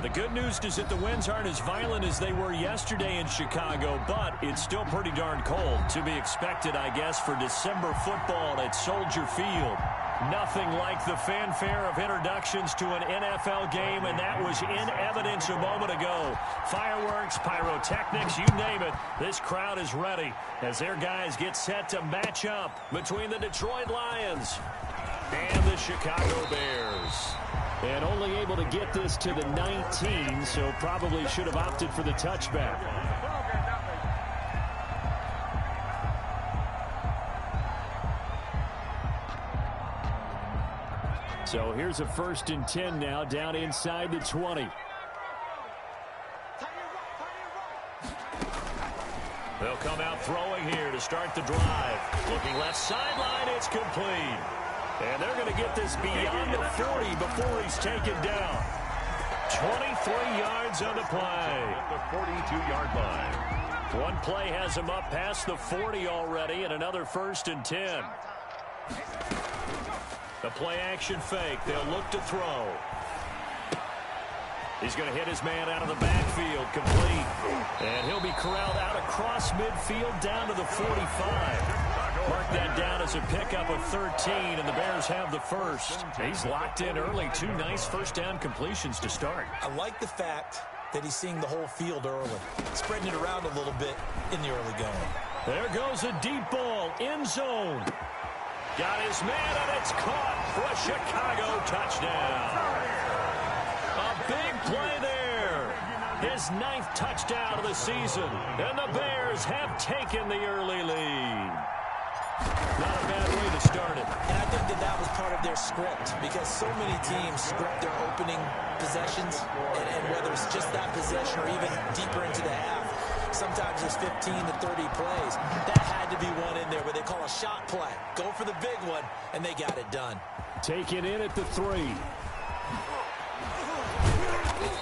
The good news is that the winds aren't as violent as they were yesterday in Chicago, but it's still pretty darn cold. To be expected, I guess, for December football at Soldier Field. Nothing like the fanfare of introductions to an NFL game, and that was in evidence a moment ago. Fireworks, pyrotechnics, you name it. This crowd is ready as their guys get set to match up between the Detroit Lions and the Chicago Bears. And only able to get this to the 19, so probably should have opted for the touchback. So here's a 1st and 10 now, down inside the 20. They'll come out throwing here to start the drive. Looking left sideline, it's complete. And they're going to get this beyond the 40 before he's taken down. 23 yards on the play. At the 42-yard line. One play has him up past the 40 already, and another 1st and 10. The play action fake. They'll look to throw. He's going to hit his man out of the backfield, complete. And he'll be corralled out across midfield down to the 45. Mark that down as a pickup of 13, and the Bears have the first. He's locked in early. 2 nice first down completions to start. I like the fact that he's seeing the whole field early, spreading it around a little bit in the early going. There goes a deep ball, end zone. Got his man, and it's caught for a Chicago touchdown. A big play there. His 9th touchdown of the season, and the Bears have taken the early lead. Not a bad way to start it. And I think that was part of their script, because so many teams script their opening possessions, and whether it's just that possession or even deeper into the half, sometimes it's 15 to 30 plays. That had to be one in there where they call a shot play. Go for the big one, and they got it done. Taken in at the 3.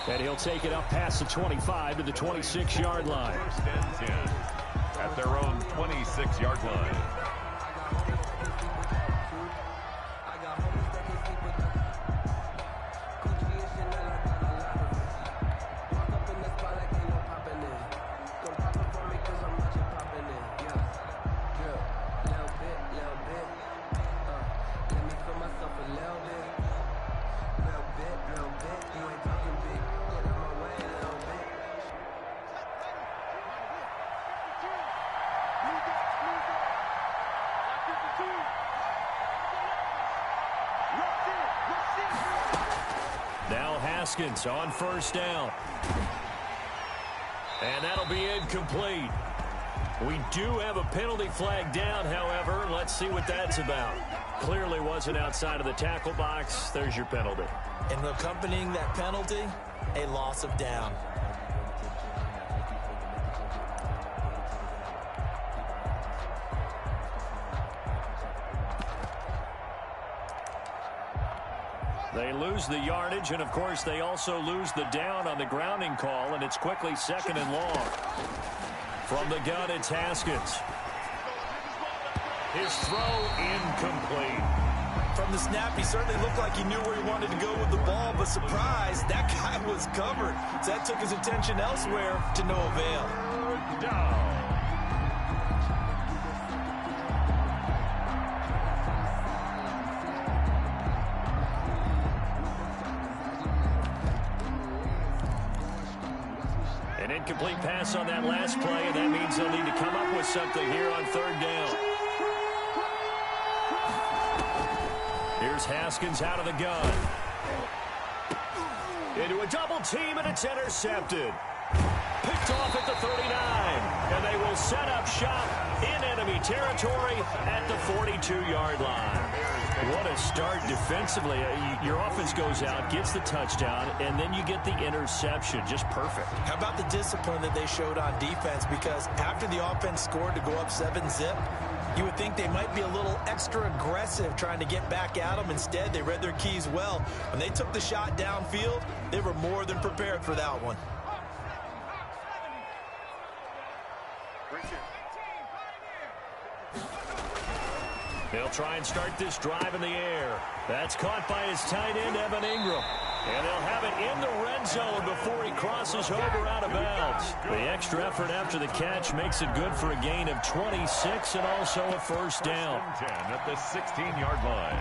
And he'll take it up past the 25 to the 26-yard line. 1st and 10 at their own 26-yard line. Now Haskins on first down. And that'll be incomplete. We do have a penalty flag down, however. Let's see what that's about. Clearly wasn't outside of the tackle box. There's your penalty. And accompanying that penalty, a loss of down. They lose the yardage, and of course they also lose the down on the grounding call, and it's quickly 2nd and long. From the gun, it's Haskins. His throw incomplete. From the snap, he certainly looked like he knew where he wanted to go with the ball, but surprise, that guy was covered. So that took his attention elsewhere to no avail. Down. An incomplete pass on that last play, and that means they'll need to come up with something here on 3rd down. Here's Haskins out of the gun. Into a double team, and it's intercepted. Picked off at the 39, and they will set up shop in enemy territory at the 42-yard line. What a start defensively. Your offense goes out, gets the touchdown, and then you get the interception. Just perfect. How about the discipline that they showed on defense? Because after the offense scored to go up 7-zip, you would think they might be a little extra aggressive trying to get back at them. Instead, they read their keys well. When they took the shot downfield, they were more than prepared for that one. They'll try and start this drive in the air. That's caught by his tight end, Evan Ingram. And they'll have it in the red zone before he crosses over out of bounds. The extra effort after the catch makes it good for a gain of 26 and also a first down. 10 at the 16-yard line.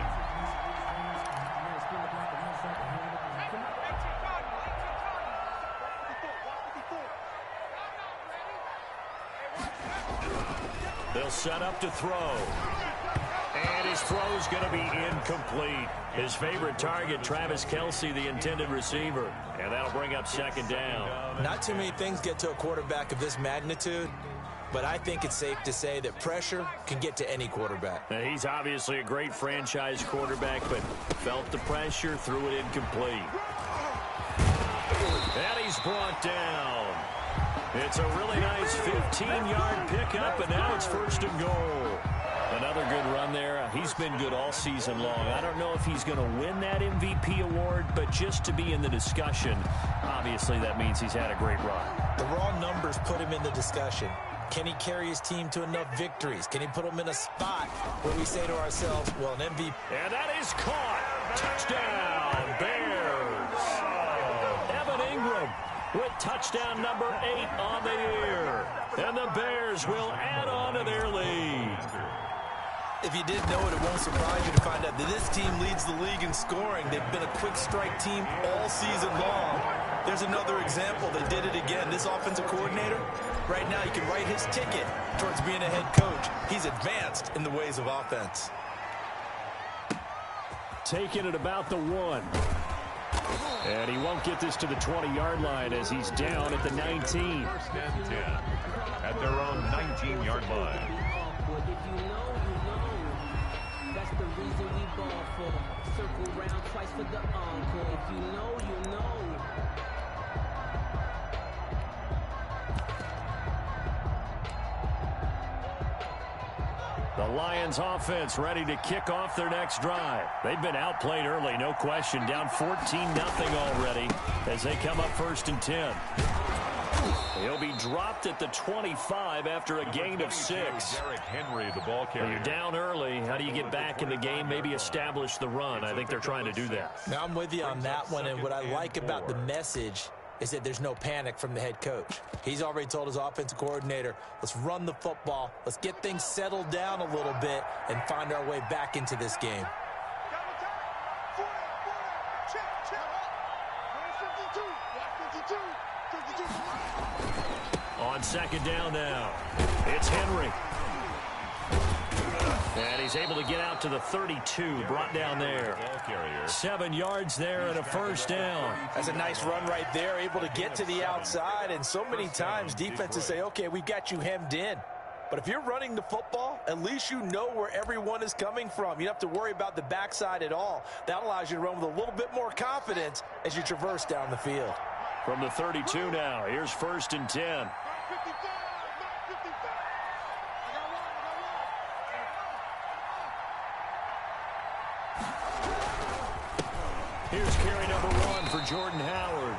They'll set up to throw. And his throw's going to be incomplete. His favorite target, Travis Kelce, the intended receiver. And that'll bring up 2nd down. Not too many things get to a quarterback of this magnitude, but I think it's safe to say that pressure can get to any quarterback. Now, he's obviously a great franchise quarterback, but felt the pressure, threw it incomplete. And he's brought down. It's a really nice 15-yard pickup, and now it's 1st and goal. Another good run there. He's been good all season long. I don't know if he's going to win that MVP award, but just to be in the discussion, obviously that means he's had a great run. The raw numbers put him in the discussion. Can he carry his team to enough victories? Can he put them in a spot where we say to ourselves, well, an MVP. And that is caught. Touchdown, Bears. Evan Ingram with touchdown number 8 on the year. And the Bears will add on to their lead. If you didn't know it, it won't surprise you to find out that this team leads the league in scoring. They've been a quick strike team all season long. There's another example. They did it again. This offensive coordinator, right now, you can write his ticket towards being a head coach. He's advanced in the ways of offense. Taking it about the 1. And he won't get this to the 20-yard line as he's down at the 19. 1st and 10 at their own 19-yard line. That's the reason we ball for. Circle round twice for the encore. If you know, you know. The Lions offense ready to kick off their next drive. They've been outplayed early, no question. Down 14-0 already as they come up 1st and 10. He'll be dropped at the 25 after a gain of 6. Derrick Henry, the ball carrier. You're down early. How do you get back in the game? Maybe establish the run. I think they're trying to do that. Now, I'm with you on that one, and what I like about the message is that there's no panic from the head coach. He's already told his offensive coordinator, let's run the football, let's get things settled down a little bit and find our way back into this game. On 2nd down now, it's Henry. And he's able to get out to the 32, brought down there. 7 yards there and a first down. That's a nice run right there, able to get to the outside. And so many times defenses say, okay, we've got you hemmed in. But if you're running the football, at least you know where everyone is coming from. You don't have to worry about the backside at all. That allows you to run with a little bit more confidence as you traverse down the field. From the 32 now, here's 1st and 10. Here's carry number 1 for Jordan Howard.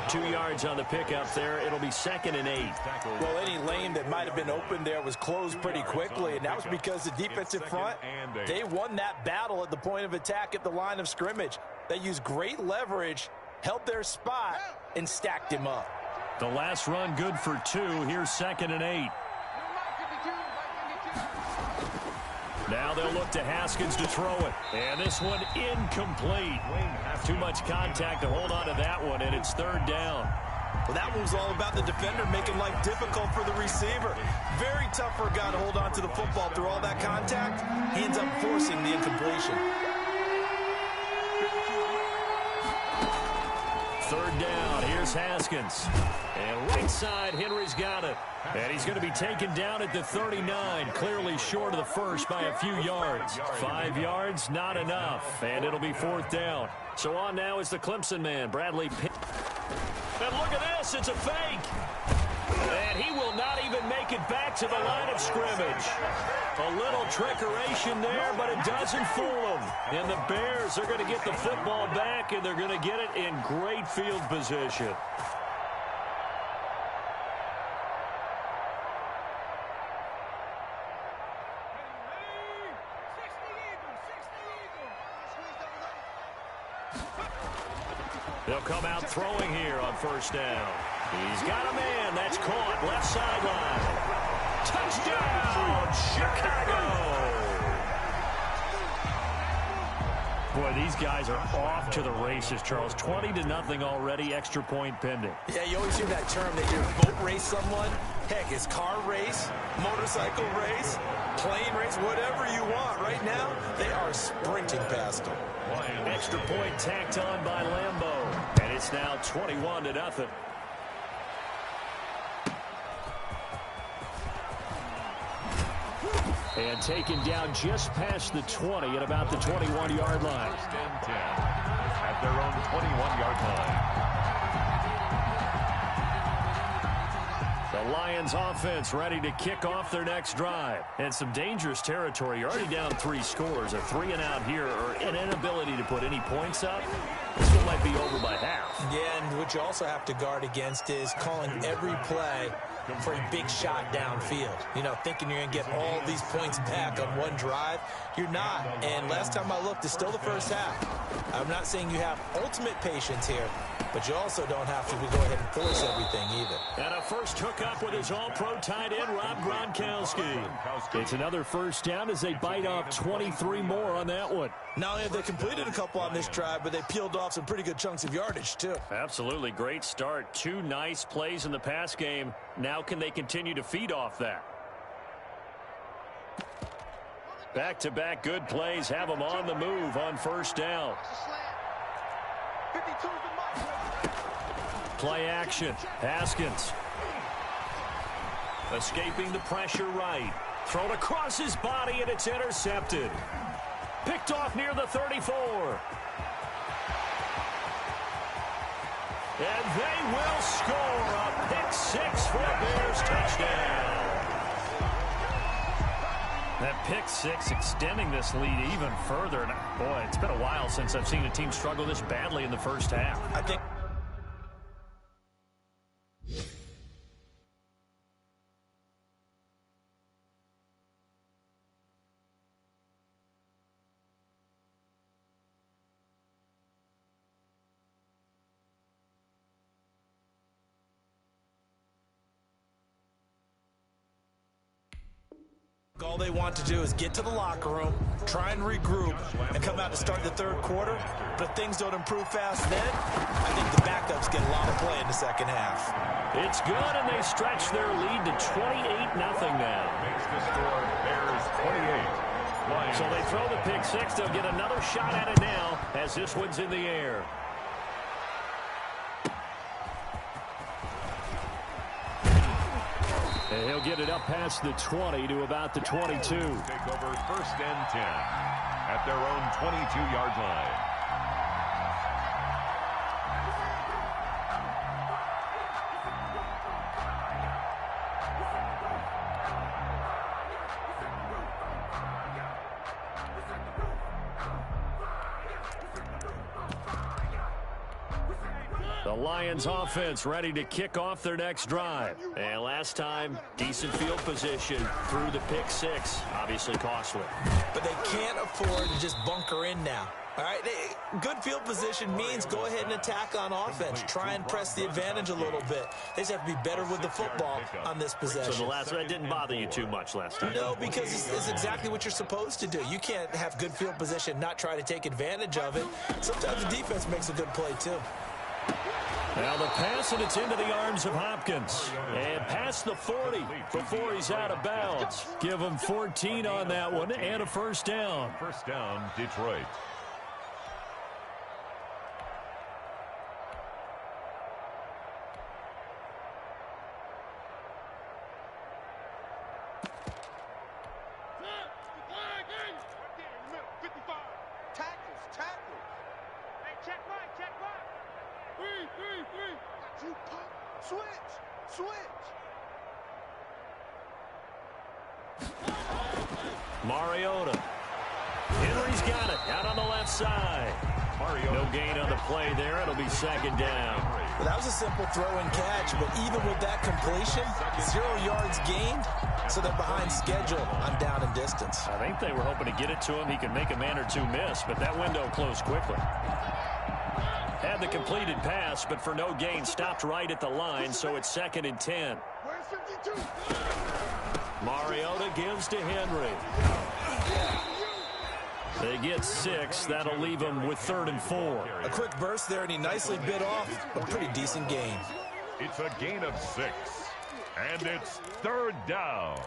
2 yards on the pickup there. It'll be 2nd and 8. Well, any lane that might have been open there was closed pretty quickly, and that was because the defensive front, they won that battle at the point of attack at the line of scrimmage. They used great leverage, held their spot, and stacked him up. The last run good for 2. Here's 2nd and 8. Now they'll look to Haskins to throw it. And this one incomplete. Too much contact to hold on to that one, and it's 3rd down. Well, that one was all about the defender making life difficult for the receiver. Very tough for a guy to hold on to the football through all that contact. He ends up forcing the incompletion. 3rd down. Here's Haskins. And right side, Henry's got it. And he's going to be taken down at the 39, clearly short of the first by a few yards. 5 yards, not enough. And it'll be 4th down. So on now is the Clemson man, Bradley Pitt. And look at this, it's a fake. And he will not even make it back to the line of scrimmage. A little trickeration there, but it doesn't fool him. And the Bears are going to get the football back, and they're going to get it in great field position. They'll come out throwing here on 1st down. He's got a man. That's caught. Left sideline. Touchdown, Chicago. Boy, these guys are off to the races, Charles. 20-0 already. Extra point pending. Yeah, you always hear that term that you boat race someone. Heck, it's car race, motorcycle race, plane race, whatever you want. Right now, they are sprinting past them. Extra point tacked on by Lambeau. And it's now 21-0. And taken down just past the 20 at about the 21-yard line. 1st and 10 at their own 21-yard line. The Lions offense ready to kick off their next drive. And some dangerous territory. You're already down 3 scores. A 3-and-out here or an inability to put any points up. This one might be over by half. Yeah, and what you also have to guard against is calling every play for a big shot downfield. You know, thinking you're going to get all these points back on one drive. You're not. And last time I looked, it's still the first half. I'm not saying you have ultimate patience here, but you also don't have to go ahead and force everything either. And a first hookup with his all-pro tight end, Rob Gronkowski. It's another first down as they bite off 23 more on that one. Not only have they completed a couple on this drive, but they peeled off some pretty good chunks of yardage, too. Absolutely. Great start. 2 nice plays in the pass game. Now can they continue to feed off that? Back-to-back good plays have them on the move on 1st down. Play action. Haskins. Escaping the pressure right. Thrown across his body, and it's intercepted. Picked off near the 34. And they will score a pick 6 for a Bears touchdown. That pick 6 extending this lead even further. And boy, it's been a while since I've seen a team struggle this badly in the first half. I think All they want to do is get to the locker room, try and regroup, and come out to start the third quarter. But if things don't improve fast then, I think the backups get a lot of play in the second half. It's good, and they stretch their lead to 28-0 now. Makes the score Bears 28. Lions. So they throw the pick six. They'll get another shot at it now as this one's in the air. And he'll get it up past the 20 to about the 22. Take over 1st and 10 at their own 22-yard line. The Lions offense ready to kick off their next drive. And last time, decent field position through the pick six. Obviously costly. But they can't afford to just bunker in now. All right, good field position means go ahead and attack on offense. Try and press the advantage a little bit. They just have to be better with the football on this possession. So the last one didn't bother you too much last time? No, because it's exactly what you're supposed to do. You can't have good field position, not try to take advantage of it. Sometimes the defense makes a good play, too. Now the pass, and it's into the arms of Hopkins. And past the 40 before he's out of bounds. Give him 14 on that one and a first down. First down, Detroit. Mariota. Henry's got it out on the left side. No gain on the play there. It'll be second down. Well, that was a simple throw and catch, but even with that completion, 0 yards gained, so they're behind schedule on down and distance. I think they were hoping to get it to him. He could make a man or two miss, but that window closed quickly. Had the completed pass, but for no gain, stopped right at the line, so it's 2nd and 10. Mariota gives to Henry. They get 6. That'll leave them with 3rd and 4. A quick burst there, and he nicely bit off a pretty decent gain. It's a gain of 6. And it's 3rd down.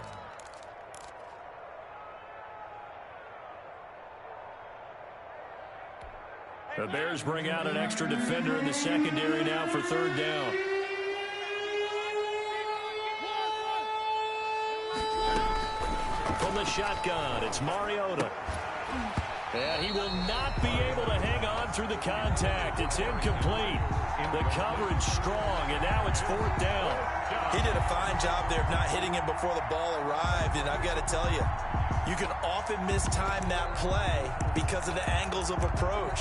The Bears bring out an extra defender in the secondary now for 3rd down. From the shotgun, it's Mariota. And he will not be able to hang on through the contact. It's incomplete. The coverage strong, and now it's 4th down. He did a fine job there of not hitting him before the ball arrived, and I've got to tell you, you can often mistime that play because of the angles of approach.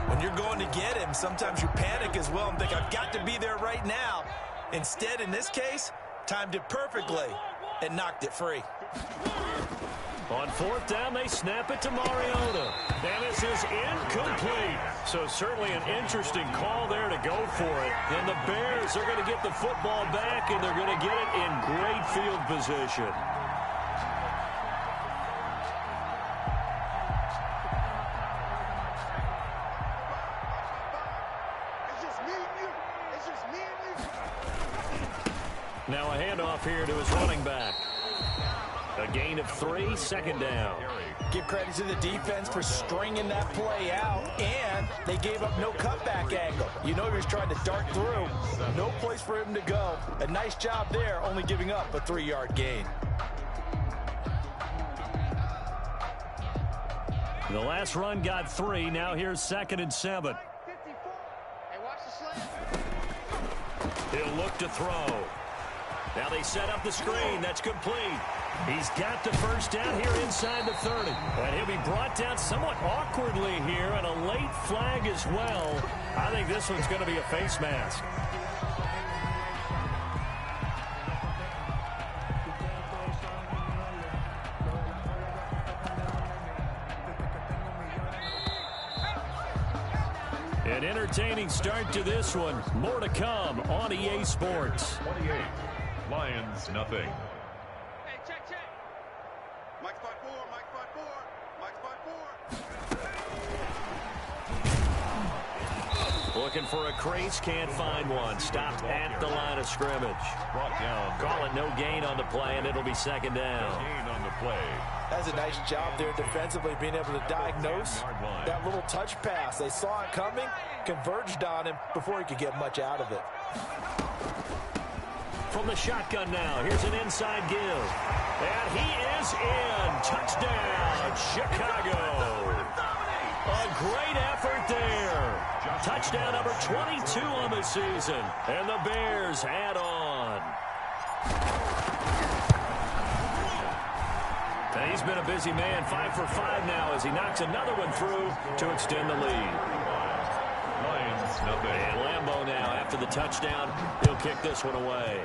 When you're going to get him, sometimes you panic as well and think, I've got to be there right now. Instead, in this case, timed it perfectly and knocked it free. On 4th down, they snap it to Mariota. And this is incomplete. So certainly an interesting call there to go for it. And the Bears are going to get the football back, and they're going to get it in great field position. Now a handoff here to his running back. A gain of 3, 2nd down. Give credit to the defense for stringing that play out, and they gave up no cutback angle. You know he was trying to dart through. No place for him to go. A nice job there, only giving up a 3-yard gain. The last run got 3. Now here's 2nd and 7. He'll look to throw. Now they set up the screen. That's complete. He's got the first down here inside the 30. And he'll be brought down somewhat awkwardly here, and a late flag as well. I think this one's going to be a face mask. An entertaining start to this one. More to come on EA Sports. 28. Lions, nothing. Looking for a crease, can't find one. Stopped at the line of scrimmage. Brought down. Call it no gain on the play, and it'll be second down. No gain on the play. That's a nice job there defensively, being able to diagnose that little touch pass. They saw it coming, converged on him before he could get much out of it. From the shotgun now, here's an inside give. And he is in. Touchdown, Chicago. A great effort there. Touchdown number 22 on the season. And the Bears add on. And he's been a busy man, 5 for 5 now as he knocks another one through to extend the lead. Lions, nothing. And Lambeau now, after the touchdown, he'll kick this one away.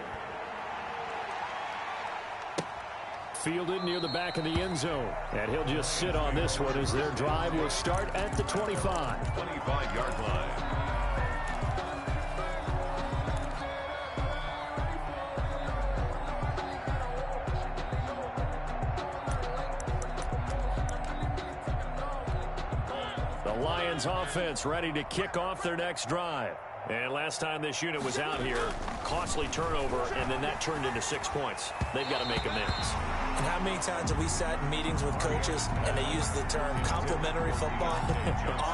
Fielded near the back of the end zone. And he'll just sit on this one as their drive will start at the 25. 25-yard line. The Lions offense ready to kick off their next drive. And last time this unit was out here, costly turnover, and then that turned into 6 points. They've got to make amends. And how many times have we sat in meetings with coaches and they use the term complementary football?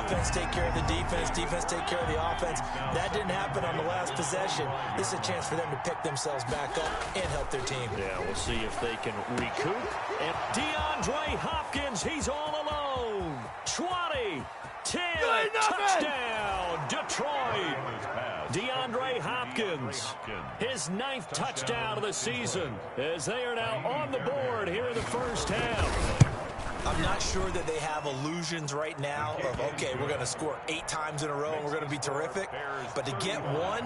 Offense take care of the defense, defense take care of the offense. That didn't happen on the last possession. This is a chance for them to pick themselves back up and help their team. Yeah, we'll see if they can recoup. And DeAndre Hopkins, he's all alone. 20, 10, touchdown, Detroit. DeAndre Hopkins, his 9th touchdown of the season, as they are now on the board here in the first half. I'm not sure that they have illusions right now of, okay, we're going to score 8 times in a row and we're going to be terrific. But to get one,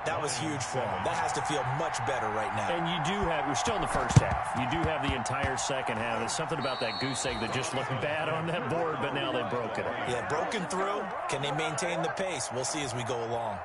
that was huge for them. That has to feel much better right now. And you do have, we're still in the first half. You do have the entire second half. There's something about that goose egg that just looked bad on that board, but now they've broken it. Yeah, broken through. Can they maintain the pace? We'll see as we go along.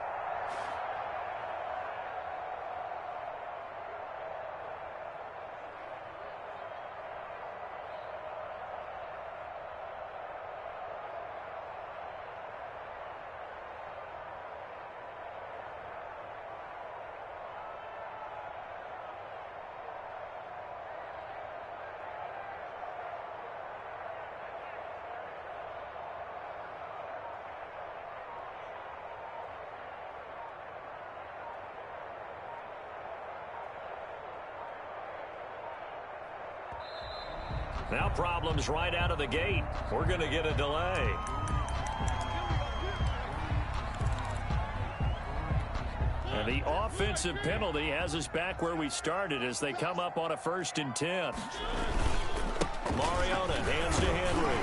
Now problems right out of the gate. We're going to get a delay. And the offensive penalty has us back where we started as they come up on a 1st and 10. Mariota hands to Henry.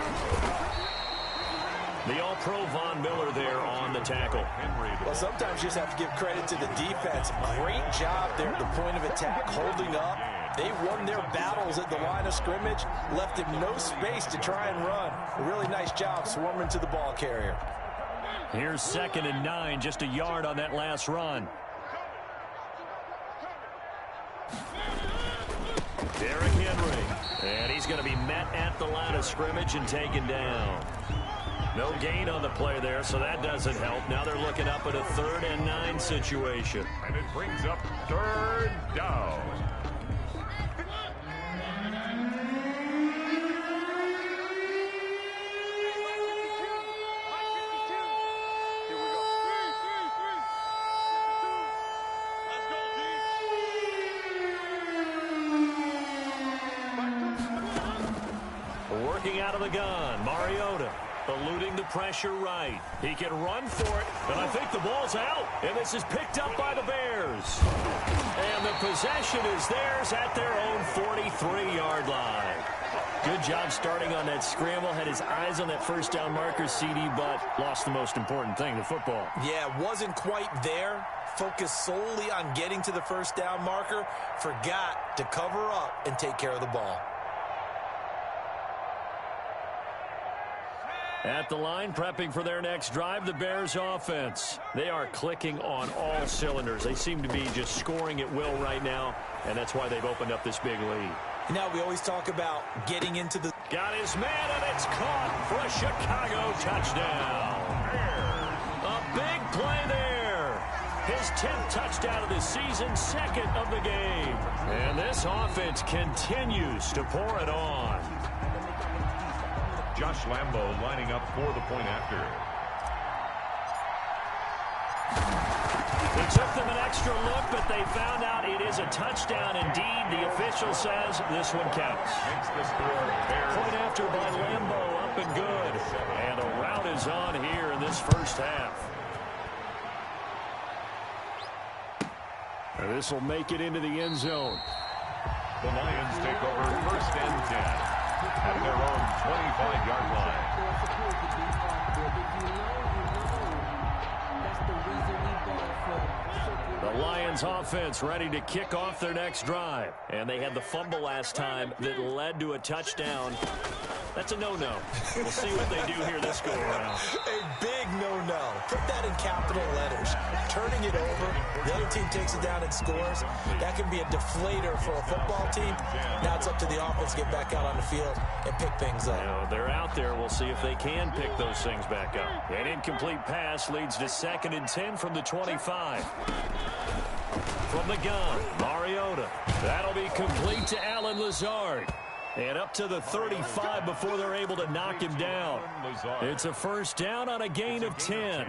The all-pro Von Miller there on the tackle. Well, sometimes you just have to give credit to the defense. Great job there at the point of attack, holding up. They won their battles at the line of scrimmage, left him no space to try and run. A really nice job swarming to the ball carrier. Here's 2nd and 9, just a yard on that last run. Derrick Henry. And he's going to be met at the line of scrimmage and taken down. No gain on the play there, so that doesn't help. Now they're looking up at a 3rd and 9 situation. And it brings up 3rd down. Working out of the gun, Mariota. Eluding the pressure right. He can run for it, and I think the ball's out. And this is picked up by the Bears. And the possession is theirs at their own 43-yard line. Good job starting on that scramble. Had his eyes on that first down marker, CD, but lost the most important thing, the football. Yeah, wasn't quite there. Focused solely on getting to the first down marker. Forgot to cover up and take care of the ball. At the line, prepping for their next drive, the Bears offense. They are clicking on all cylinders. They seem to be just scoring at will right now, and that's why they've opened up this big lead. Now, we always talk about getting into the... Got his man, and it's caught for a Chicago touchdown. A big play there. His 10th touchdown of the season, second of the game. And this offense continues to pour it on. Josh Lambo lining up for the point after. It took them an extra look, but they found out it is a touchdown indeed. The official says this one counts. Point after by Lambo, up and good. And a rout is on here in this first half. And this will make it into the end zone. The Lions take over first and 10 at their own 25-yard line. The Lions offense ready to kick off their next drive. And they had the fumble last time that led to a touchdown. That's a no-no. We'll see what they do here this go-around. A big no-no. Put that in capital letters. Turning it over, the other team takes it down and scores. That can be a deflator for a football team. Now it's up to the offense to get back out on the field and pick things up. You know, they're out there. We'll see if they can pick those things back up. An incomplete pass leads to 2nd and 10 from the 25. From the gun, Mariota. That'll be complete to Allen Lazard. And up to the 35 before they're able to knock him down. It's a first down on a gain of 10.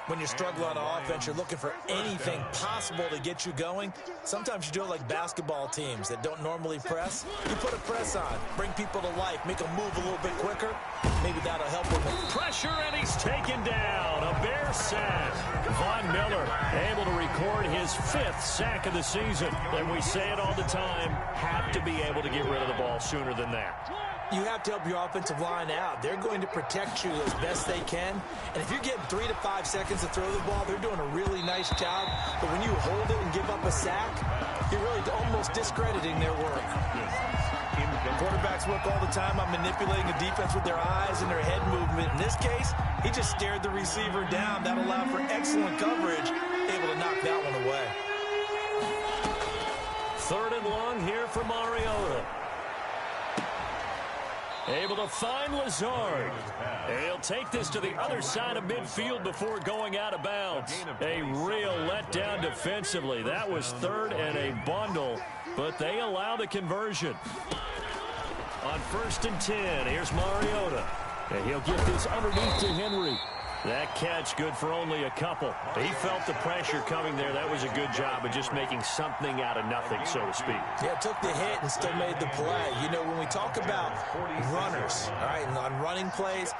When you're struggling on offense, you're looking for anything possible to get you going. Sometimes you do it like basketball teams that don't normally press. You put a press on, bring people to life, make them move a little bit quicker. Maybe that'll help them. Pressure, and he's taken down. A Bear sack. Von Miller able to record his 5th sack of the season. And we say it all the time, have to be able to get rid of the ball sooner than that. You have to help your offensive line out. They're going to protect you as best they can. And if you're getting 3 to 5 seconds to throw the ball, they're doing a really nice job. But when you hold it and give up a sack, you're really almost discrediting their work. Quarterbacks work all the time on manipulating a defense with their eyes and their head movement. In this case, he just stared the receiver down. That allowed for excellent coverage, able to knock that one away. 3rd and long here for Mariota. Able to find Lazard. He'll take this to the other side of midfield before going out of bounds. A real letdown defensively. That was 3rd and a bundle, but they allow the conversion. On 1st and 10, here's Mariota. And he'll get this underneath to Henry. That catch good for only a couple. He felt the pressure coming there. That was a good job of just making something out of nothing, so to speak. Yeah, took the hit and still made the play. You know, when we talk about runners, all right, and on running plays,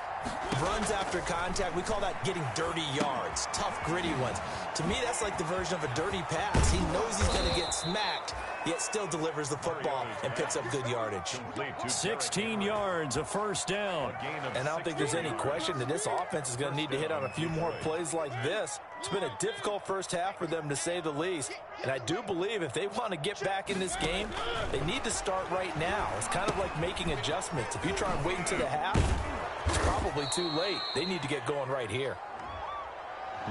runs after contact, we call that getting dirty yards, tough, gritty ones. To me, that's like the version of a dirty pass. He knows he's going to get smacked, yet still delivers the football and picks up good yardage. 16 yards, a first down. And I don't think there's any question that this offense is going to need to hit on a few more plays like this. It's been a difficult first half for them, to say the least. And I do believe if they want to get back in this game, they need to start right now. It's kind of like making adjustments. If you try and wait until the half, it's probably too late. They need to get going right here.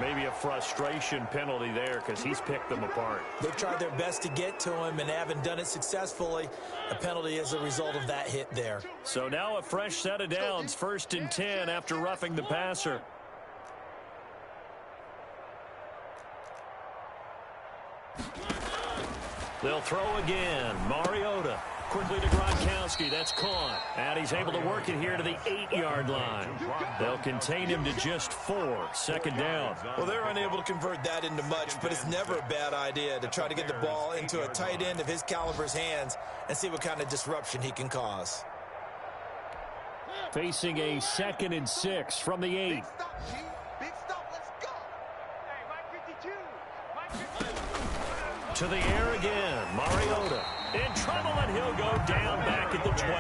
Maybe a frustration penalty there because he's picked them apart. They've tried their best to get to him and haven't done it successfully. A penalty is a result of that hit there. So now a fresh set of downs, 1st and 10 after roughing the passer. They'll throw again. Mariota quickly to Gronkowski. That's caught. And he's able to work it here to the 8-yard line. They'll contain him to just 4. 2nd down. Well, they're unable to convert that into much, but it's never a bad idea to try to get the ball into a tight end of his caliber's hands and see what kind of disruption he can cause. Facing a 2nd and 6 from the 8. To the air again. Mariota in trouble, and he'll go down back at the 12.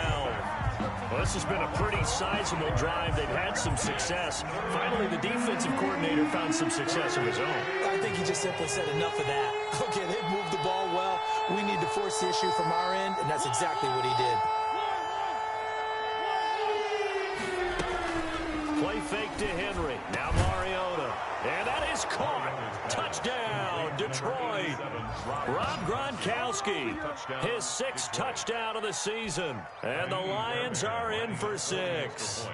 Well, this has been a pretty sizable drive. They've had some success. Finally, the defensive coordinator found some success of his own. I think he just simply said enough of that. Okay, they've moved the ball well. We need to force the issue from our end, and that's exactly what he did. Play fake to Henry. Now Mariota. And that is caught. Touchdown, Detroit. Rob Gronkowski, his 6th touchdown of the season. And the Lions are in for 6.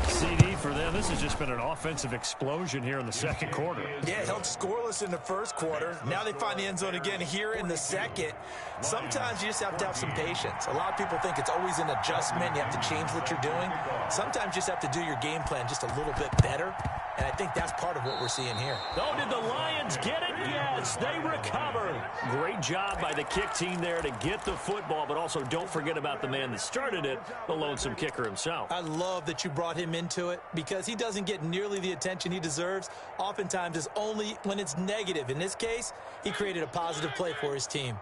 CD for them. This has just been an offensive explosion here in the second quarter. Yeah, held scoreless in the first quarter. Now they find the end zone again here in the second. Sometimes you just have to have some patience. A lot of people think it's always an adjustment. You have to change what you're doing. Sometimes you just have to do your game plan just a little bit better. And I think that's part of what we're seeing here. Oh, did the Lions get it? Yes, they recover. Great job by the kick team there to get the football, but also don't forget about the man that started it, the lonesome kicker himself. I love that you brought him into it because he doesn't get nearly the attention he deserves. Oftentimes it's only when it's negative. In this case, he created a positive play for his team.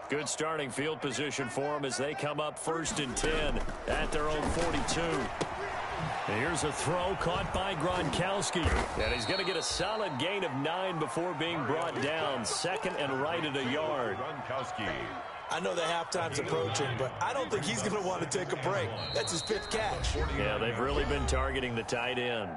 Good starting field position for him as they come up 1st and 10 at their own 42. Here's a throw caught by Gronkowski. And he's going to get a solid gain of 9 before being brought down. Second and right at a yard. Gronkowski. I know the halftime's approaching, but I don't think he's going to want to take a break. That's his 5th catch. Yeah, they've really been targeting the tight end.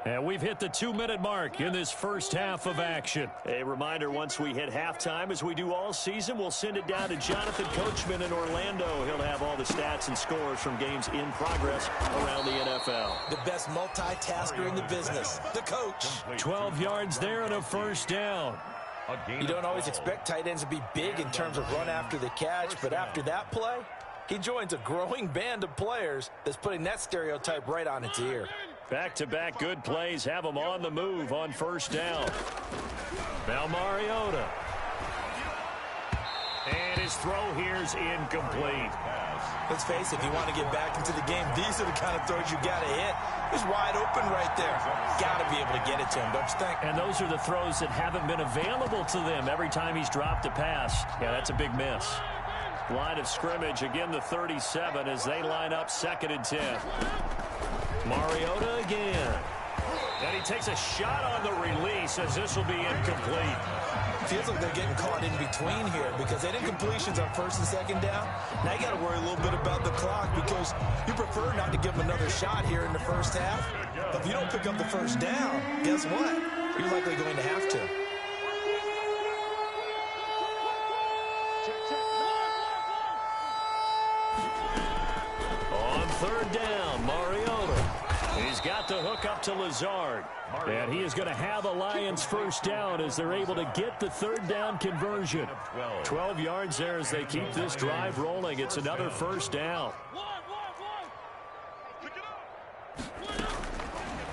And we've hit the 2-minute mark in this first half of action. A reminder, once we hit halftime, as we do all season, we'll send it down to Jonathan Coachman in Orlando. He'll have all the stats and scores from games in progress around the NFL. The best multitasker in the business, the coach. 12 yards there and a first down. You don't always expect tight ends to be big in terms of run after the catch, but after that play, he joins a growing band of players that's putting that stereotype right on its ear. Back-to-back good plays have him on the move on first down. Now Mariota. And his throw here's incomplete. Let's face it, if you want to get back into the game, these are the kind of throws you got to hit. He's wide open right there. Got to be able to get it to him, don't you think? And those are the throws that haven't been available to them every time he's dropped a pass. Yeah, that's a big miss. Line of scrimmage, again the 37 as they line up 2nd and 10. Mariota again. And he takes a shot on the release as this will be incomplete. Feels like they're getting caught in between here because they did incompletions on 1st and 2nd down. Now you got to worry a little bit about the clock because you prefer not to give them another shot here in the first half. But if you don't pick up the first down, guess what? You're likely going to have to. On 3rd down, Mariota. He's got the hook up to Lazard. And he is going to have a Lions first down as they're able to get the 3rd down conversion. 12 yards there as they keep this drive rolling. It's another first down.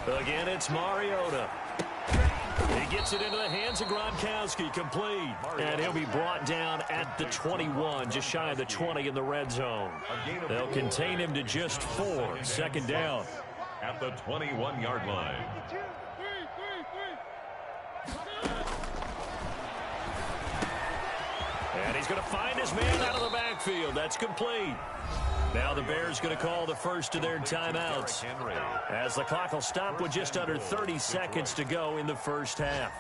Again, it's Mariota. He gets it into the hands of Gronkowski, complete. And he'll be brought down at the 21, just shy of the 20 in the red zone. They'll contain him to just 4, 2nd down. At the 21-yard line. And he's going to find his man out of the backfield. That's complete. Now the Bears going to call the first of their timeouts as the clock will stop with just under 30 seconds to go in the first half.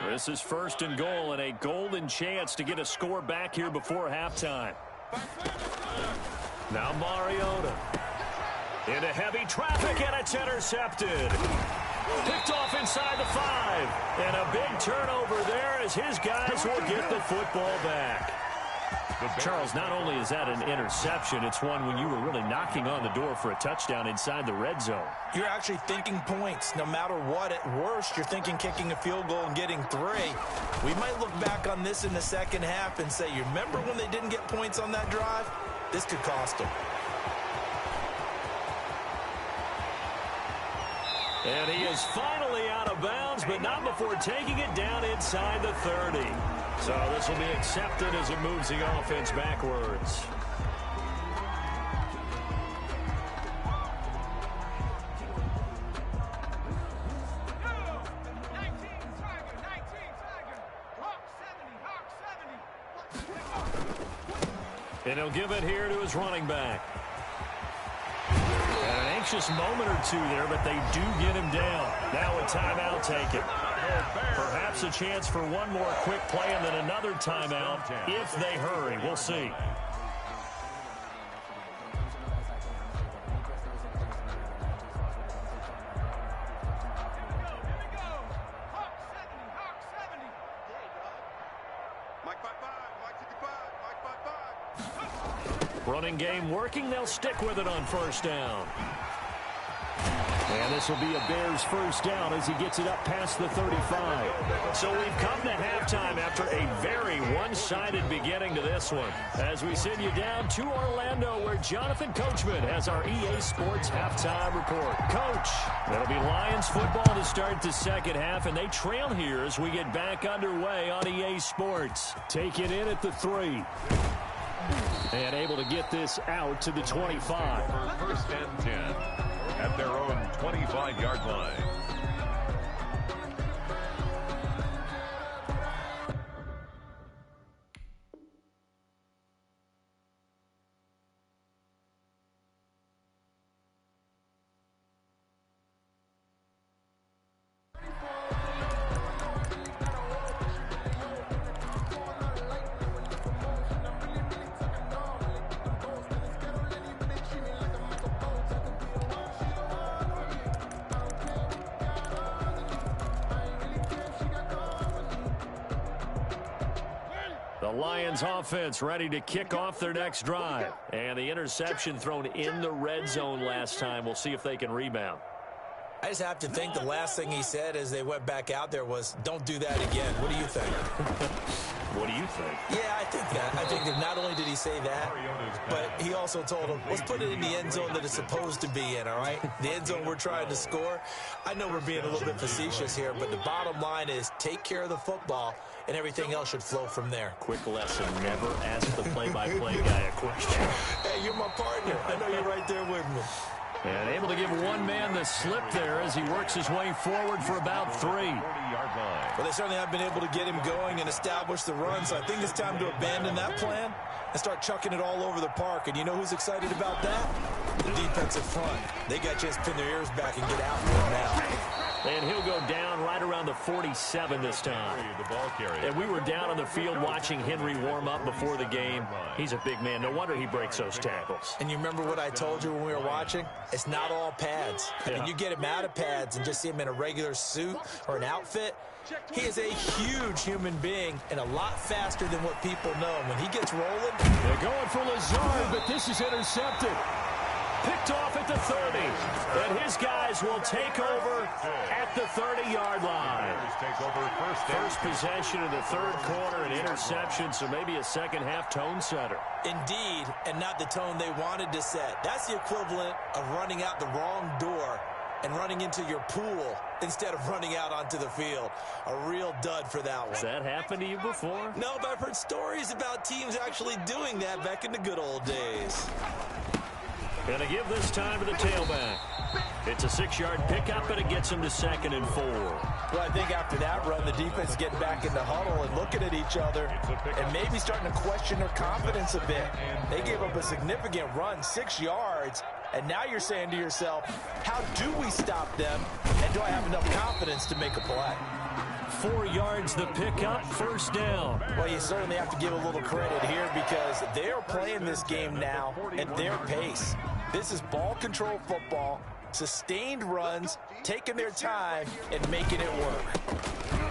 This is 1st and goal and a golden chance to get a score back here before halftime. Now Mariota into heavy traffic, and it's intercepted. Picked off inside the 5. And a big turnover there as his guys will get the football back. Charles, not only is that an interception, it's one when you were really knocking on the door for a touchdown inside the red zone. You're actually thinking points. No matter what, at worst, you're thinking kicking a field goal and getting 3. We might look back on this in the second half and say, you remember when they didn't get points on that drive? This could cost them. And he is finally out of bounds, but not before taking it down inside the 30. So this will be accepted as it moves the offense backwards. And he'll give it here to his running back. And an anxious moment or two there, but they do get him down. Now a timeout taken. Perhaps a chance for one more quick play and then another timeout if they hurry. We'll see. Running game working. They'll stick with it on first down. And this will be a Bears first down as he gets it up past the 35. So we've come to halftime after a very one-sided beginning to this one. As we send you down to Orlando, where Jonathan Coachman has our EA Sports halftime report. Coach, it'll be Lions football to start the second half, and they trail here as we get back underway on EA Sports. Take it in at the 3. And able to get this out to the 25. For first and 10 at their own 25-yard line. The Lions offense ready to kick off their next drive. And the interception thrown in the red zone last time. We'll see if they can rebound. I just have to think the last thing he said as they went back out there was, don't do that again. What do you think? What do you think? Yeah, I think that. I think that not only did he say that, but he also told him, let's put it in the end zone that it's supposed to be in, all right? The end zone we're trying to score. I know we're being a little bit facetious here, but the bottom line is take care of the football, and everything else should flow from there. Quick lesson, never ask the play-by-play guy a question. Hey, you're my partner. I know you're right there with me. And able to give one man the slip there as he works his way forward for about 3. Well, they certainly have been able to get him going and establish the run, so I think it's time to abandon that plan and start chucking it all over the park. And you know who's excited about that? The defensive front. They got a chance to pin their ears back and get out there now. And he'll go down right around the 47 this time. And we were down on the field watching Henry warm up before the game. He's a big man. No wonder he breaks those tackles. And you remember what I told you when we were watching? It's not all pads. Yeah. And you get him out of pads and just see him in a regular suit or an outfit. He is a huge human being and a lot faster than what people know. When he gets rolling. They're going for Lazard, but this is intercepted. Picked off at the 30. And his guys will take over at the 30-yard line. First possession of the third quarter, an interception, so maybe a second-half tone setter. Indeed, and not the tone they wanted to set. That's the equivalent of running out the wrong door and running into your pool instead of running out onto the field. A real dud for that one. Has that happened to you before? No, but I've heard stories about teams actually doing that back in the good old days. Going to give this time to the tailback. It's a 6-yard pickup, and it gets him to 2nd and 4. Well, I think after that run, the defense is getting back in the huddle and looking at each other and maybe starting to question their confidence a bit. They gave up a significant run, 6 yards, and now you're saying to yourself, how do we stop them, and do I have enough confidence to make a play? 4 yards the pickup, first down. Well, you certainly have to give a little credit here because they are playing this game now at their pace. This is ball control football, sustained runs, taking their time, and making it work.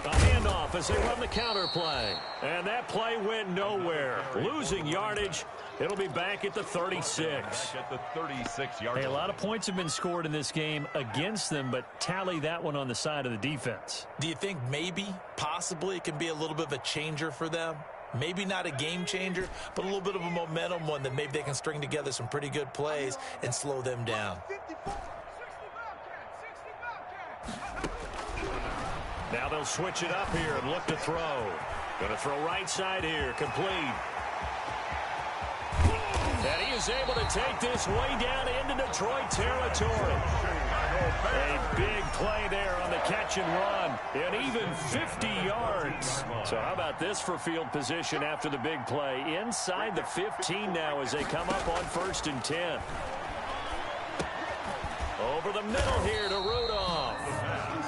A handoff as they run the counter play. And that play went nowhere. Losing yardage. It'll be back at the 36. At the 36-yard line. Hey, a lot of points have been scored in this game against them, but tally that one on the side of the defense. Do you think maybe, possibly, it can be a little bit of a changer for them? Maybe not a game changer, but a little bit of a momentum one that maybe they can string together some pretty good plays and slow them down. Now they'll switch it up here and look to throw. Going to throw right side here, complete. And he is able to take this way down into Detroit territory. A big play there on the catch and run. And even 50 yards. So how about this for field position after the big play? Inside the 15 now as they come up on 1st and 10. Over the middle here to Rudolph.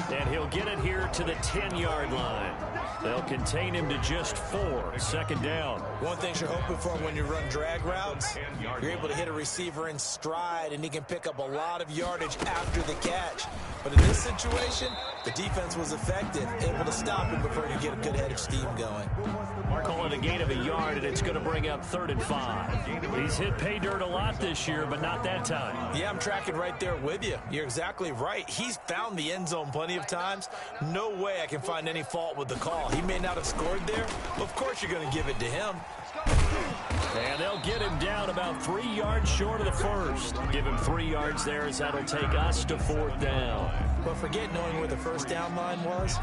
And he'll get it here to the 10-yard line. They'll contain him to just 4. Second down. One thing you're hoping for when you run drag routes, you're able to hit a receiver in stride, and he can pick up a lot of yardage after the catch. But in this situation, the defense was effective, able to stop him before he could get a good head of steam going. Call it a gain of a yard, and it's going to bring up 3rd and 5. He's hit pay dirt a lot this year, but not that time. Yeah, I'm tracking right there with you. You're exactly right. He's found the end zone plenty of times. No way I can find any fault with the call. He may not have scored there. Of course you're going to give it to him. And they'll get him down about 3 yards short of the first. Give him 3 yards there, as that'll take us to 4th down. But forget knowing where the first down line was.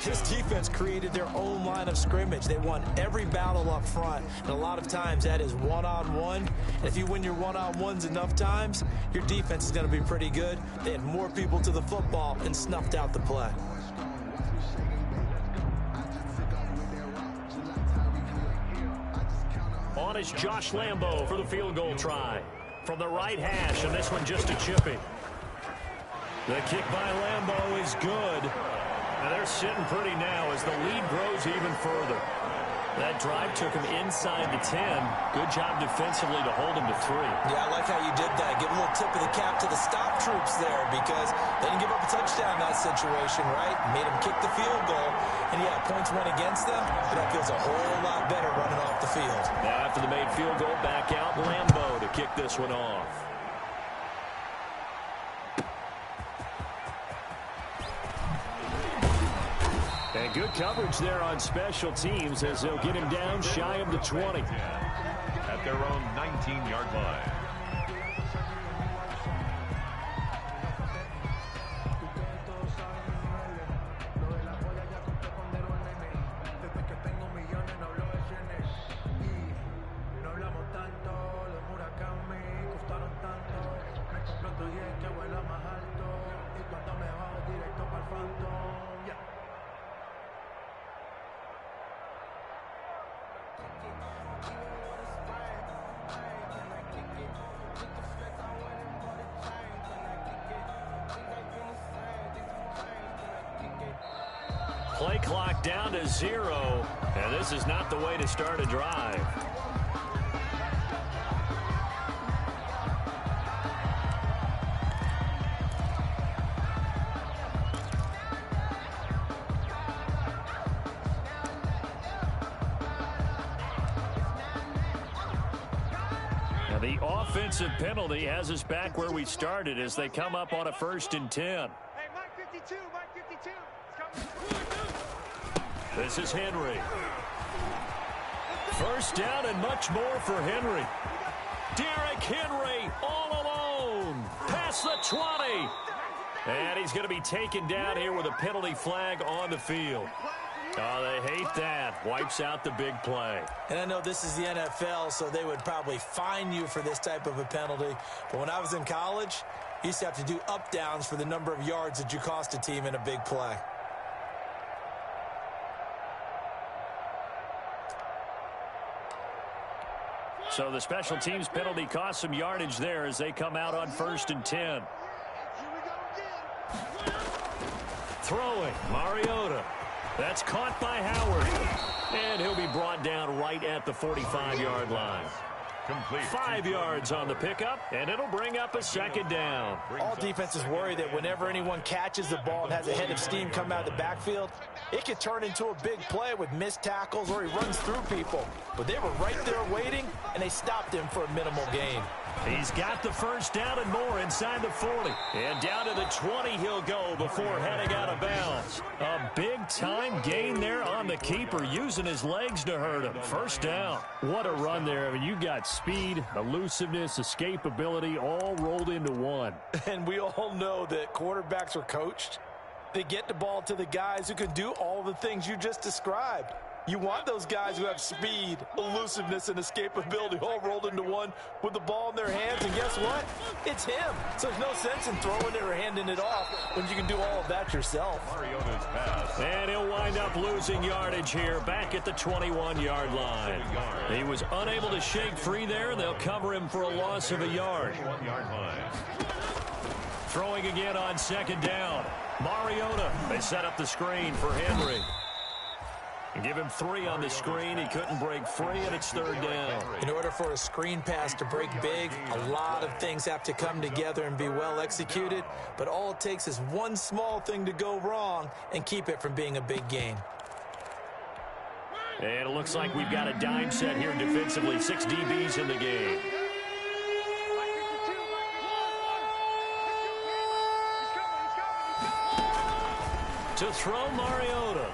This defense created their own line of scrimmage. They won every battle up front, and a lot of times that is one-on-one. And if you win your one-on-ones enough times, your defense is going to be pretty good. They had more people to the football and snuffed out the play. On is Josh Lambo for the field goal try. From the right hash, and this one just a chippy. The kick by Lambo is good. And they're sitting pretty now as the lead grows even further. That drive took him inside the 10. Good job defensively to hold him to 3. Yeah, I like how you did that. Give a little tip of the cap to the stop troops there, because they didn't give up a touchdown in that situation, right? Made them kick the field goal. And yeah, points went against them, but that feels a whole lot better running off the field. Now after the made field goal, back out Lambo to kick this one off. And good coverage there on special teams as they'll get him down shy of the 20. At their own 19-yard line. Play clock down to 0, and this is not the way to start a drive. Now the offensive penalty has us back where we started as they come up on a 1st and 10. Hey, Mike 52, Mike 52. This is Henry. First down and much more for Henry. Derrick Henry all alone. Past the 20. And he's going to be taken down here with a penalty flag on the field. Oh, they hate that. Wipes out the big play. And I know this is the NFL, so they would probably fine you for this type of a penalty. But when I was in college, you used to have to do up-downs for the number of yards that you cost a team in a big play. So the special teams penalty cost some yardage there as they come out on 1st and 10. Throwing, Mariota. That's caught by Howard. And he'll be brought down right at the 45-yard line. Complete. 5 yards on the pickup, and it'll bring up a 2nd down. All defenses worry that whenever anyone catches the ball and has a head of steam come out of the backfield, it could turn into a big play with missed tackles or he runs through people. But they were right there waiting, and they stopped him for a minimal gain. He's got the first down and more inside the 40. And down to the 20 he'll go before heading out of bounds. A big-time gain there on the keeper, using his legs to hurt him. First down. What a run there. I mean, you got speed, elusiveness, escapability all rolled into one. And we all know that quarterbacks are coached. They get the ball to the guys who can do all the things you just described. You want those guys who have speed, elusiveness, and escapability all rolled into one with the ball in their hands, and guess what? It's him. So there's no sense in throwing it or handing it off when you can do all of that yourself. Mariota's pass. And he'll wind up losing yardage here back at the 21-yard line. He was unable to shake free there. They'll cover him for a loss of a yard. 1-yard line. Throwing again on second down. Mariota, they set up the screen for Henry. Give him 3 on the screen. He couldn't break free, and it's third down. In order for a screen pass to break big, a lot of things have to come together and be well executed, but all it takes is one small thing to go wrong and keep it from being a big gain. And it looks like we've got a dime set here defensively. 6 DBs in the game. To throw Mariota.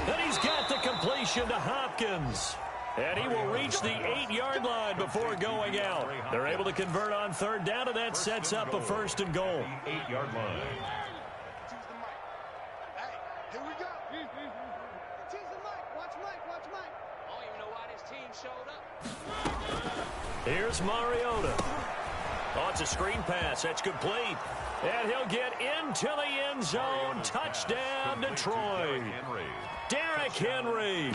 And he's got the completion to Hopkins. And he will reach the 8-yard line before going out. They're able to convert on third down, and that sets up a first and goal. 8-yard line. Hey, here we go. Tease the mic. Watch Mike. Watch Mike. I don't even know why this team showed up. Here's Mariota. Oh, it's a screen pass. That's complete. And he'll get into the end zone. Touchdown, Detroit. Derrick Henry.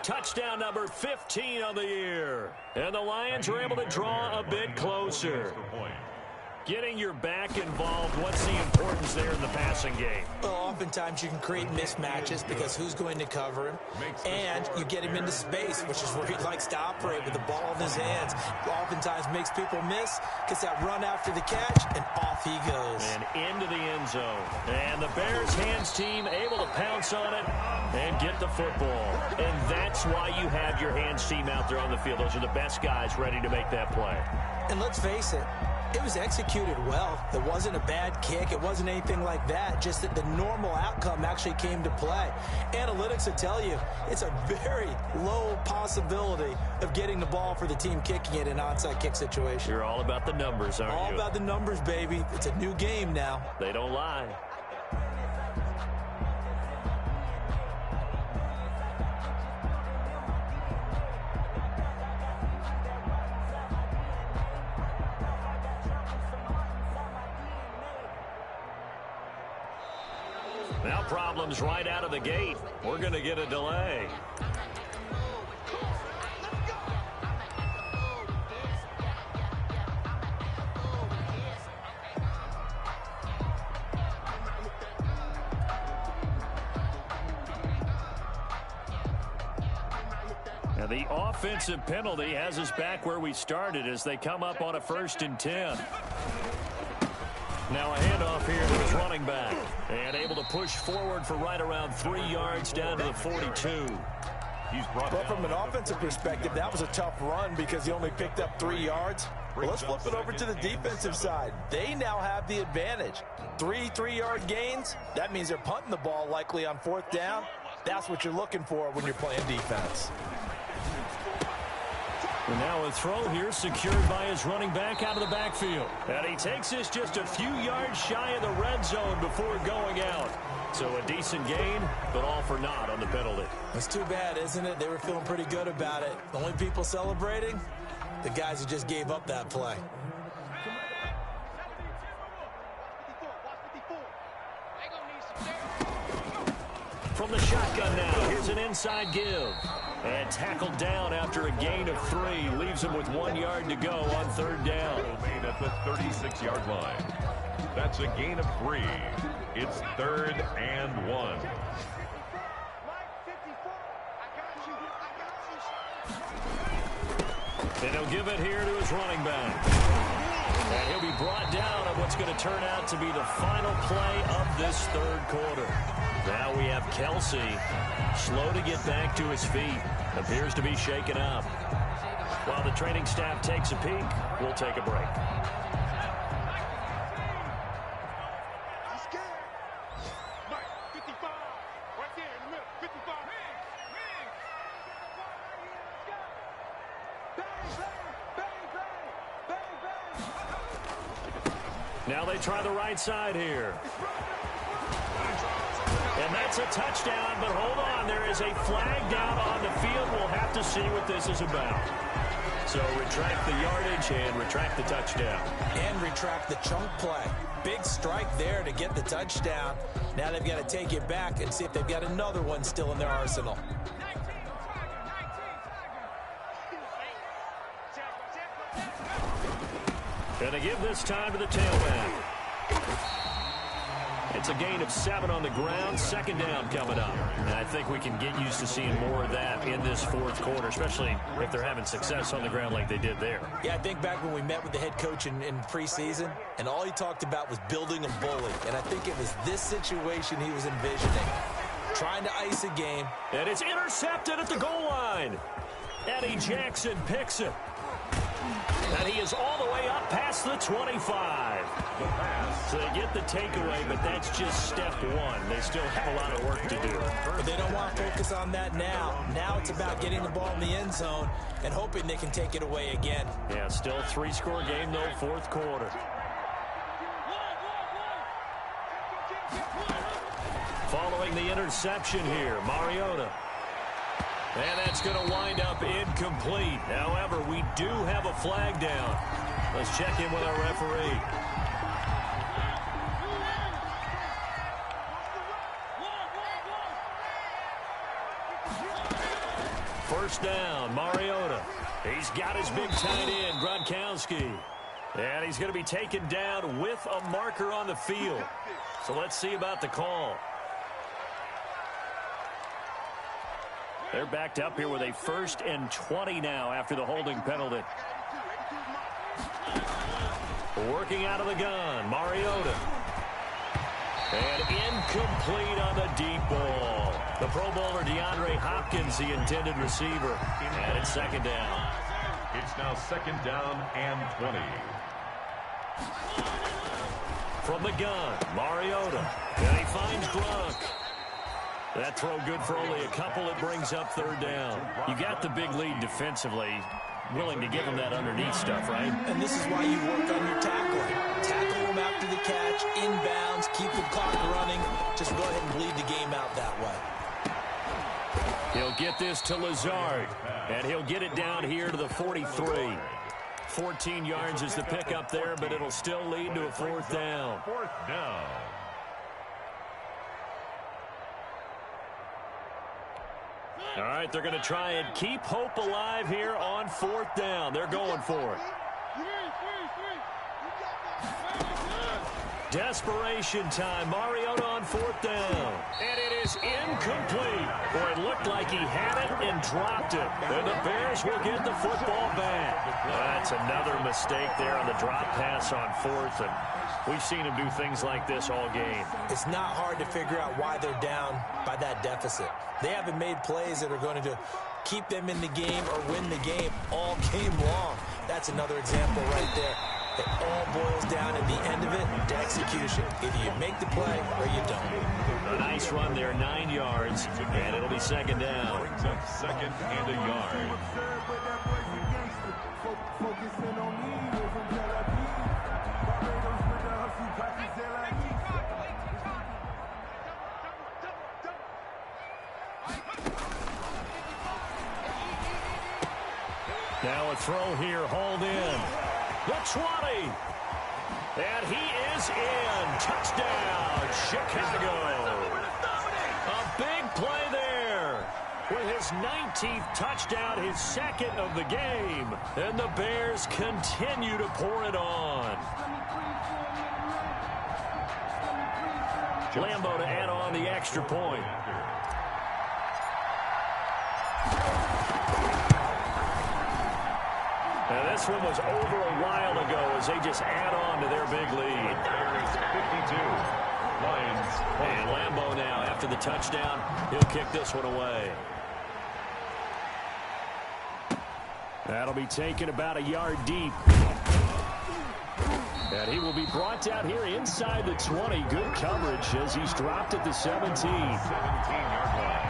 Touchdown number 15 on the year. And the Lions are able to draw a bit closer. Getting your back involved, what's the importance there in the passing game? Well, oftentimes you can create mismatches because who's going to cover him, and you get him into space, which is where he likes to operate with the ball in his hands. Oftentimes makes people miss, gets that run after the catch, and off he goes. And into the end zone. And the Bears hands team able to pounce on it and get the football. And that's why you have your hands team out there on the field. Those are the best guys ready to make that play. And let's face it, it was executed well. It wasn't a bad kick. It wasn't anything like that. Just that the normal outcome actually came to play. Analytics will tell you it's a very low possibility of getting the ball for the team kicking it in an onside kick situation. You're all about the numbers, aren't you? All about the numbers, baby. It's a new game now. They don't lie. Now problems right out of the gate. We're going to get a delay. Now the offensive penalty has us back where we started as they come up on a 1st and 10. Now a handoff here to his running back. And able to push forward for right around 3 yards down to the 42. But from an offensive perspective, that was a tough run because he only picked up 3 yards. Well, let's flip it over to the defensive side. They now have the advantage. 3 3-yard gains. That means they're punting the ball likely on 4th down. That's what you're looking for when you're playing defense. And now a throw here secured by his running back out of the backfield. And he takes this just a few yards shy of the red zone before going out. So a decent gain, but all for naught on the penalty. It's too bad, isn't it? They were feeling pretty good about it. The only people celebrating, the guys who just gave up that play. From the shotgun now, here's an inside give. And tackled down after a gain of 3. Leaves him with 1 yard to go on 3rd down. Made at the 36-yard line. That's a gain of 3. It's 3rd and 1. And he'll give it here to his running back. And he'll be brought down on what's going to turn out to be the final play of this 3rd quarter. Now we have Kelsey, slow to get back to his feet. Appears to be shaken up. While the training staff takes a peek, we'll take a break. He's scared. Mike, 55. Right there in the middle. 55. Now they try the right side here. And that's a touchdown, but hold on. There is a flag down on the field. We'll have to see what this is about. So retract the yardage and retract the touchdown. And retract the chunk play. Big strike there to get the touchdown. Now they've got to take it back and see if they've got another one still in their arsenal. Going to give this time to the tailback. It's a gain of 7 on the ground. Second down coming up. And I think we can get used to seeing more of that in this fourth quarter, especially if they're having success on the ground like they did there. Yeah, I think back when we met with the head coach in preseason, and all he talked about was building a bully. And I think it was this situation he was envisioning. Trying to ice a game. And it's intercepted at the goal line. Eddie Jackson picks it. And he is all the way up past the 25. So they get the takeaway, but that's just step one. They still have a lot of work to do. But they don't want to focus on that now. Now it's about getting the ball in the end zone and hoping they can take it away again. Yeah, still a 3-score game, though, fourth quarter. Following the interception here, Mariota. And that's going to wind up incomplete. However, we do have a flag down. Let's check in with our referee. First down, Mariota. He's got his big tight end, Gronkowski. And he's going to be taken down with a marker on the field. So let's see about the call. They're backed up here with a 1st and 20 now after the holding penalty. Working out of the gun, Mariota. And incomplete on the deep ball. The Pro Bowler DeAndre Hopkins, the intended receiver. And it's second down. It's now second down and 20. From the gun, Mariota. And he finds Gronk. That throw good for only a couple. It brings up third down. You got the big lead defensively. Willing to give them that underneath stuff, right? And this is why you work on your tackling. Tackle them after the catch, inbounds, keep the clock running. Just go ahead and bleed the game out that way. He'll get this to Lazard, and he'll get it down here to the 43. 14 yards is the pickup there, but it'll still lead to a fourth down. Fourth down. All right, they're going to try and keep hope alive here on fourth down. They're going for it. Desperation time. Mariota on fourth down. And it is incomplete. Boy, it looked like he had it and dropped it. And the Bears will get the football back. That's another mistake there on the drop pass on fourth. And we've seen him do things like this all game. It's not hard to figure out why they're down by that deficit. They haven't made plays that are going to keep them in the game or win the game all game long. That's another example right there. It all boils down at the end of it to execution. Either you make the play or you don't. A nice run there, 9 yards, and it'll be second down. Brings up second and a yard. Now a throw here, hauled in. The 20. And he is in. Touchdown, Chicago. A big play there. With his 19th touchdown, his second of the game. And the Bears continue to pour it on. Lambo to add on the extra point. Now this one was over a while ago as they just add on to their big lead. Bears 52. Lions. And Lambo now, after the touchdown, he'll kick this one away. That'll be taken about a yard deep. And he will be brought down here inside the 20. Good coverage as he's dropped at the 17. 17-yard line.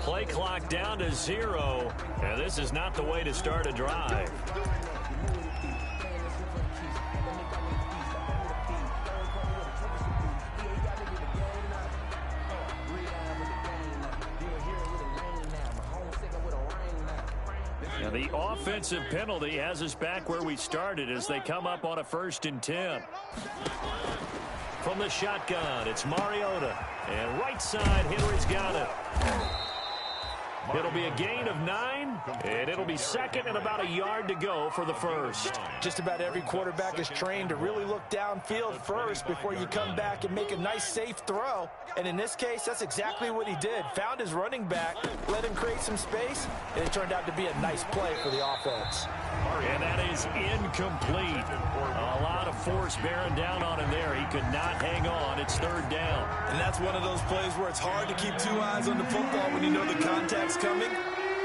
Play clock down to 0, and this is not the way to start a drive. And the offensive penalty has us back where we started as they come up on a 1st and 10. From the shotgun, it's Mariota. And right side, Henry's got it. It'll be a gain of 9, and it'll be 2nd and about a yard to go for the 1st. Just about every quarterback is trained to really look downfield first before you come back and make a nice, safe throw. And in this case, that's exactly what he did. Found his running back, let him create some space, and it turned out to be a nice play for the offense. And that is incomplete. A lot of force bearing down on him there. He could not hang on. It's 3rd down. And that's one of those plays where it's hard to keep 2 eyes on the football when you know the contact's coming,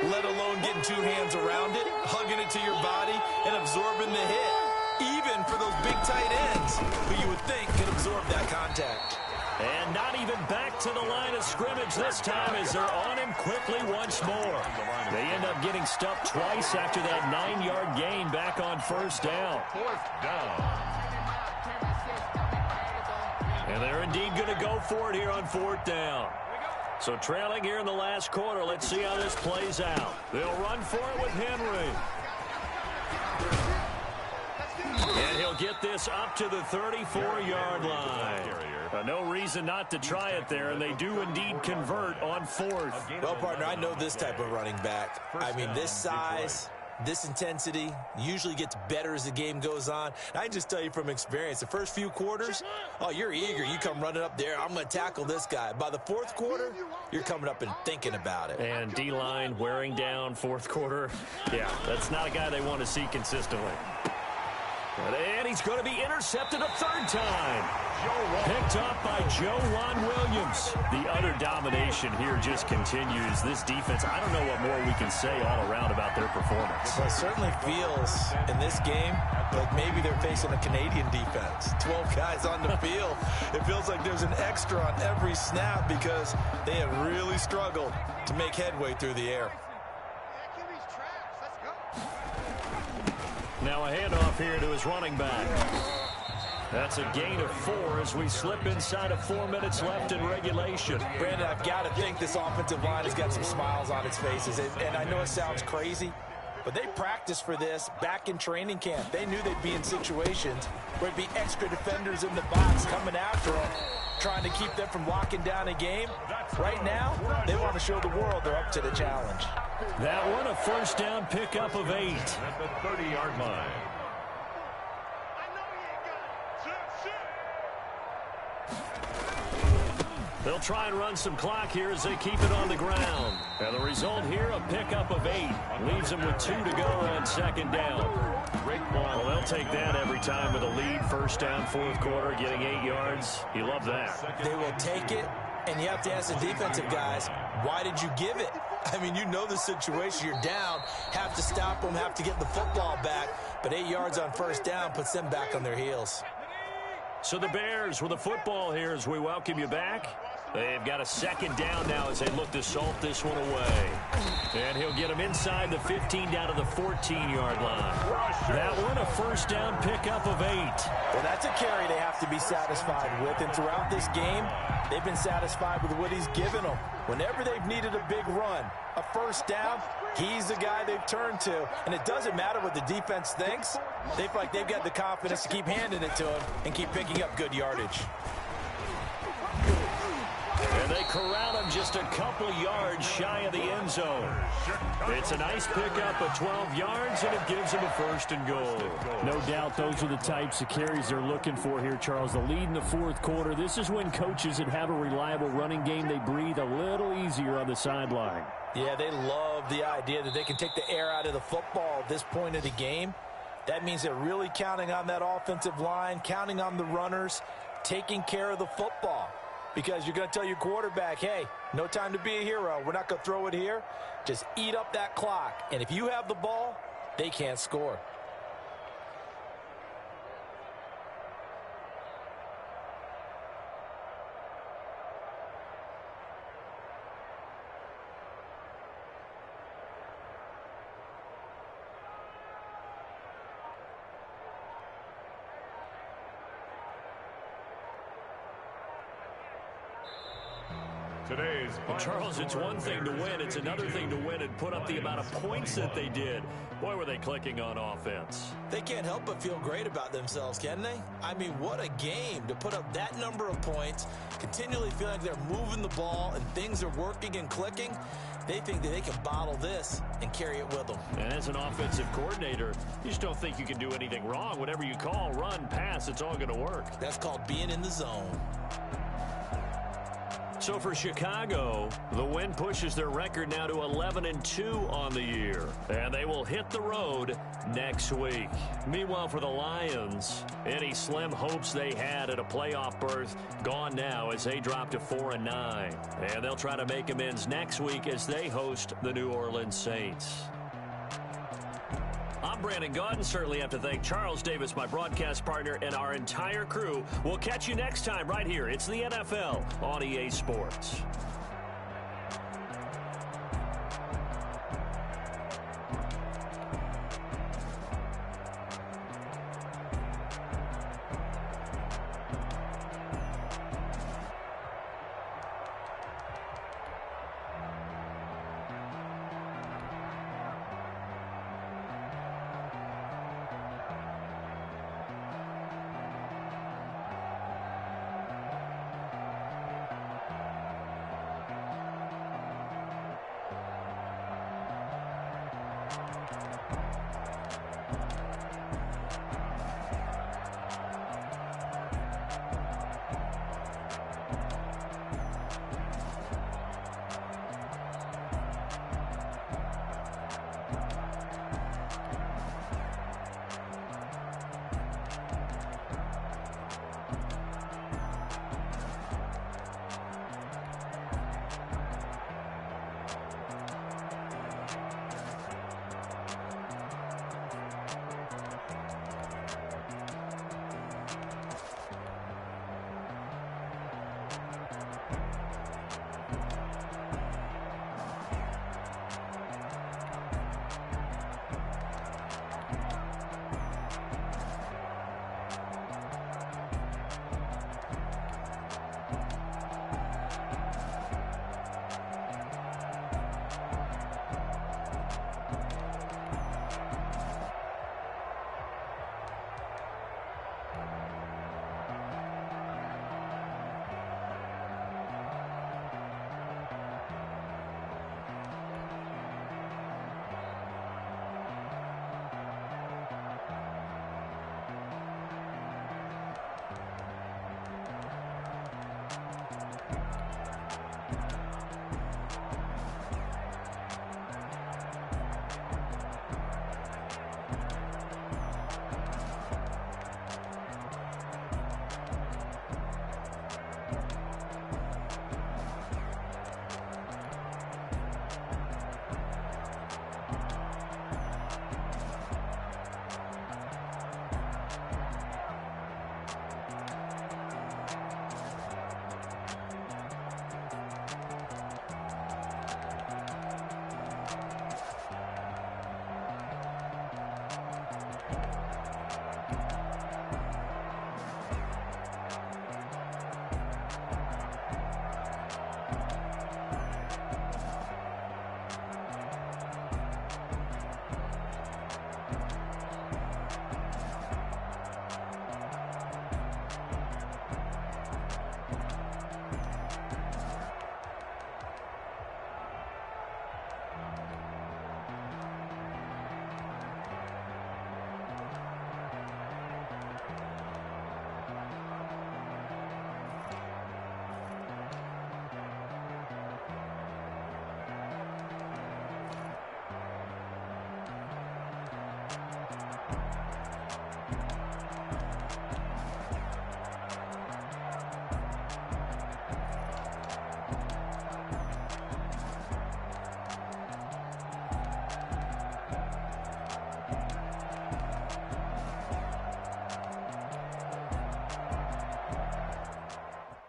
let alone getting 2 hands around it, hugging it to your body, and absorbing the hit. Even for those big tight ends who you would think can absorb that contact. And not even back to the line of scrimmage this time as they're on him quickly once more. They end up getting stuffed twice after that 9-yard gain back on 1st down. 4th down. And they're indeed going to go for it here on 4th down. So trailing here in the last quarter, let's see how this plays out. They'll run for it with Henry. And he'll get this up to the 34-yard line. No reason not to try it there, and they do indeed convert on 4th. Well, partner, I know this type of running back. I mean, this size, this intensity usually gets better as the game goes on. I can just tell you from experience, the first few quarters, oh, you're eager. You come running up there, I'm going to tackle this guy. By the 4th quarter, you're coming up and thinking about it. And D-line wearing down 4th quarter. Yeah, that's not a guy they want to see consistently. And he's going to be intercepted a 3rd time. Picked up by Joejuan Williams. The utter domination here just continues. This defense, I don't know what more we can say all around about their performance. Well, it certainly feels in this game like maybe they're facing a Canadian defense. 12 guys on the field. It feels like there's an extra on every snap because they have really struggled to make headway through the air. Now a handoff here to his running back. That's a gain of 4 as we slip inside of 4 minutes left in regulation. Brandon, I've got to think this offensive line has got some smiles on its faces. And I know it sounds crazy, but they practiced for this back in training camp. They knew they'd be in situations where there'd be extra defenders in the box coming after them, trying to keep them from locking down a game. Right now, they want to show the world they're up to the challenge. That one a 1st down pickup of 8. At the 30-yard line. They'll try and run some clock here as they keep it on the ground. And the result here, a pickup of 8. Leaves them with 2 to go on 2nd down. Well, they'll take that every time with a lead. 1st down, 4th quarter, getting 8 yards. You love that. They will take it, and you have to ask the defensive guys, why did you give it? I mean, you know the situation. You're down, have to stop them, have to get the football back. But 8 yards on 1st down puts them back on their heels. So the Bears with the football here as we welcome you back. They've got a 2nd down now as they look to salt this one away. And he'll get him inside the 15 down to the 14-yard line. That one a 1st down pickup of 8. Well, that's a carry they have to be satisfied with. And throughout this game, they've been satisfied with what he's given them. Whenever they've needed a big run, a 1st down, he's the guy they've turned to. And it doesn't matter what the defense thinks. They feel like they've got the confidence to keep handing it to him and keep picking up good yardage. And they corral him just a couple yards shy of the end zone. It's a nice pickup of 12 yards, and it gives them a 1st and goal. No doubt those are the types of carries they're looking for here, Charles. The lead in the 4th quarter. This is when coaches that have a reliable running game, they breathe a little easier on the sideline. Yeah, they love the idea that they can take the air out of the football at this point of the game. That means they're really counting on that offensive line, counting on the runners, taking care of the football. Because you're going to tell your quarterback, hey, no time to be a hero. We're not going to throw it here. Just eat up that clock. And if you have the ball, they can't score. Today's Well, Charles, it's one thing to win. It's another thing to win and put up the amount of points that they did. Boy, were they clicking on offense. They can't help but feel great about themselves, can they? I mean, what a game to put up that number of points, continually feeling like they're moving the ball and things are working and clicking. They think that they can bottle this and carry it with them. And as an offensive coordinator, you just don't think you can do anything wrong. Whatever you call, run, pass, it's all going to work. That's called being in the zone. So for Chicago, the win pushes their record now to 11-2 on the year. And they will hit the road next week. Meanwhile, for the Lions, any slim hopes they had at a playoff berth gone now as they drop to 4-9. And they'll try to make amends next week as they host the New Orleans Saints. I'm Brandon Gaudin. Certainly have to thank Charles Davis, my broadcast partner, and our entire crew. We'll catch you next time right here. It's the NFL on EA Sports.